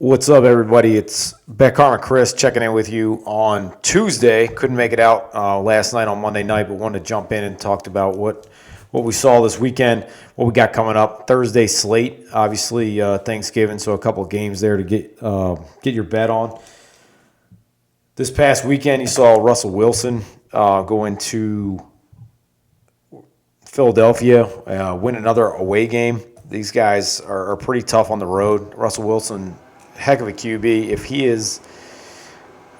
What's up, everybody? It's Bet Karma Chris checking in with you on Tuesday. Couldn't make it out last night on Monday night, but wanted to jump in and talk about what we saw this weekend, what we got coming up. Thursday slate, obviously Thanksgiving, so a couple of games there to get your bet on. This past weekend, you saw Russell Wilson go into Philadelphia, win another away game. These guys are pretty tough on the road. Russell Wilson, heck of a QB. If he is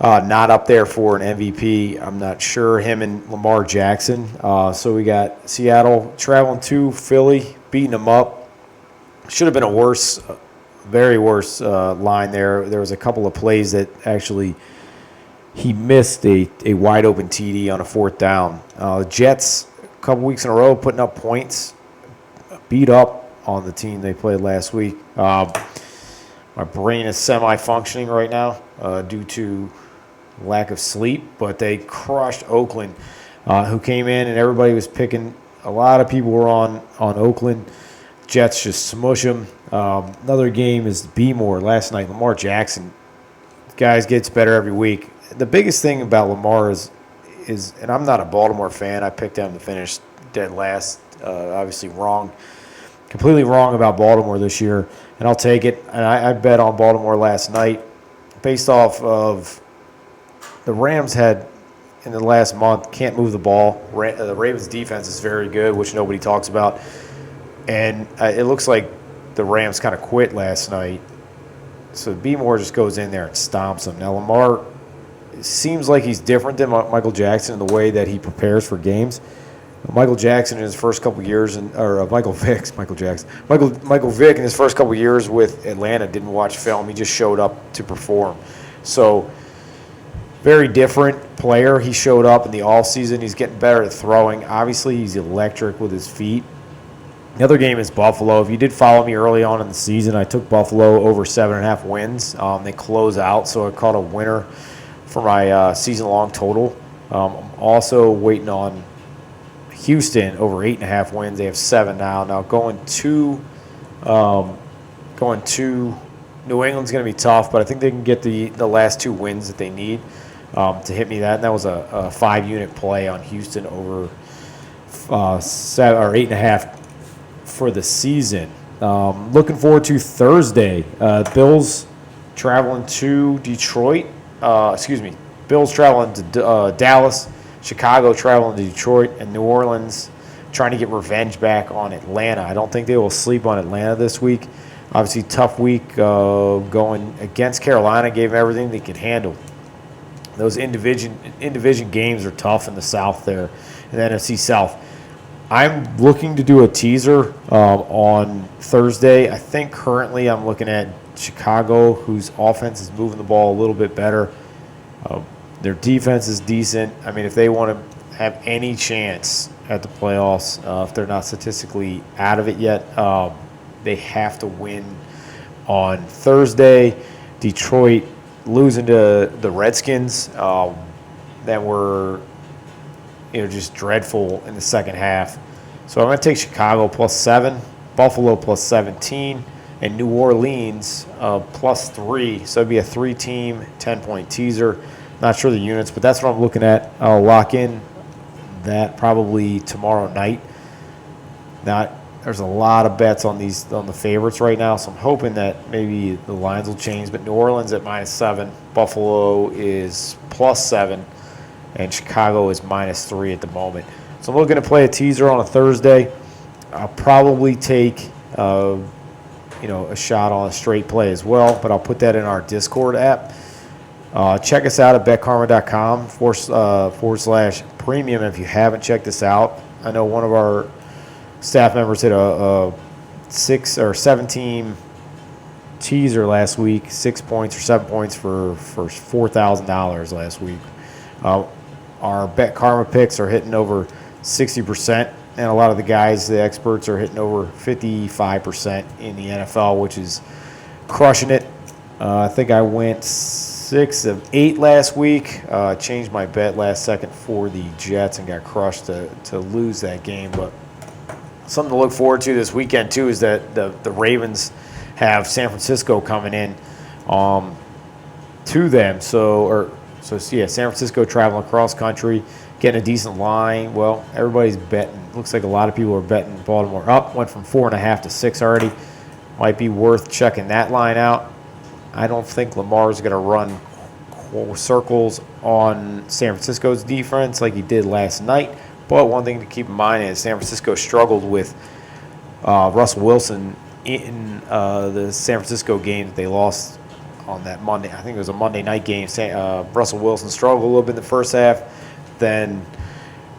not up there for an MVP, I'm not sure. Him and Lamar Jackson. So we got Seattle traveling to Philly, beating them up. Should have been a worse, very worse line there. There was a couple of plays that actually he missed a wide open TD on a fourth down. The Jets, a couple weeks in a row, putting up points, beat up on the team they played last week. My brain is semi-functioning right now due to lack of sleep, but they crushed Oakland, who came in and everybody was picking. A lot of people were on Oakland. Jets just smush them. Another game is B-More last night. Lamar Jackson, guys, gets better every week. The biggest thing about Lamar is, and I'm not a Baltimore fan. I picked them to finish dead last. Obviously wrong. Completely wrong about Baltimore this year, and I'll take it. And I bet on Baltimore last night based off of the Rams had in the last month can't move the ball. The Ravens' defense is very good, which nobody talks about. And it looks like the Rams kind of quit last night. So B-More just goes in there and stomps them. Now, Lamar seems like he's different than Michael Jackson in the way that he prepares for games. Michael Jackson in his first couple of years, Michael Vick in his first couple of years with Atlanta didn't watch film. He just showed up to perform. So, very different player. He showed up in the offseason. He's getting better at throwing. Obviously, he's electric with his feet. The other game is Buffalo. If you did follow me early on in the season, I took Buffalo over 7.5 wins. They close out, so I caught a winner for my season-long total. I'm also waiting on Houston over 8.5 wins. They have 7 now. Now going to New England's going to be tough, but I think they can get the last 2 wins that they need to hit me that. And that was a 5-unit play on Houston over 7 or 8.5 for the season. Looking forward to Thursday. Bills traveling to Detroit. Bills traveling to Dallas. Chicago traveling to Detroit, and New Orleans trying to get revenge back on Atlanta. I don't think they will sleep on Atlanta this week. Obviously, tough week going against Carolina. Gave them everything they could handle. Those in-division games are tough in the South there, in the NFC South. I'm looking to do a teaser on Thursday. I think currently I'm looking at Chicago, whose offense is moving the ball a little bit better. Their defense is decent. I mean, if they want to have any chance at the playoffs, if they're not statistically out of it yet, they have to win on Thursday. Detroit losing to the Redskins that were just dreadful in the second half. So I'm going to take Chicago +7, Buffalo +17, and New Orleans +3. So it'd be a 3-team, 10-point teaser. Not sure the units, but that's what I'm looking at. I'll lock in that probably tomorrow night. Now, there's a lot of bets on the favorites right now, so I'm hoping that maybe the lines will change. But New Orleans at -7, Buffalo is +7, and Chicago is -3 at the moment. So I'm looking to play a teaser on a Thursday. I'll probably take a shot on a straight play as well, but I'll put that in our Discord app. Check us out at betkarma.com/premium if you haven't checked us out. I know one of our staff members hit a 6 or 7-team teaser last week, 6 points or 7 points for $4,000 last week. Our Bet Karma picks are hitting over 60%, and a lot of the guys, the experts, are hitting over 55% in the NFL, which is crushing it. I think I went 6 of 8 last week. Changed my bet last second for the Jets and got crushed to lose that game. But something to look forward to this weekend, too, is that the Ravens have San Francisco coming in to them. So yeah, San Francisco traveling across country, getting a decent line. Well, everybody's betting. Looks like a lot of people are betting Baltimore up. Went from 4.5 to 6 already. Might be worth checking that line out. I don't think Lamar's going to run circles on San Francisco's defense like he did last night. But one thing to keep in mind is San Francisco struggled with Russell Wilson in the San Francisco game that they lost on that Monday. I think it was a Monday night game. Russell Wilson struggled a little bit in the first half. Then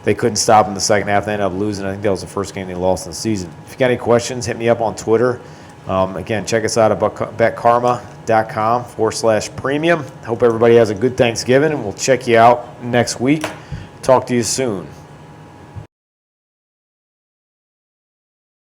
they couldn't stop in the second half. They ended up losing. I think that was the first game they lost in the season. If you got any questions, hit me up on Twitter. Again, check us out at betkarma.com/premium. Hope everybody has a good Thanksgiving, and we'll check you out next week. Talk to you soon.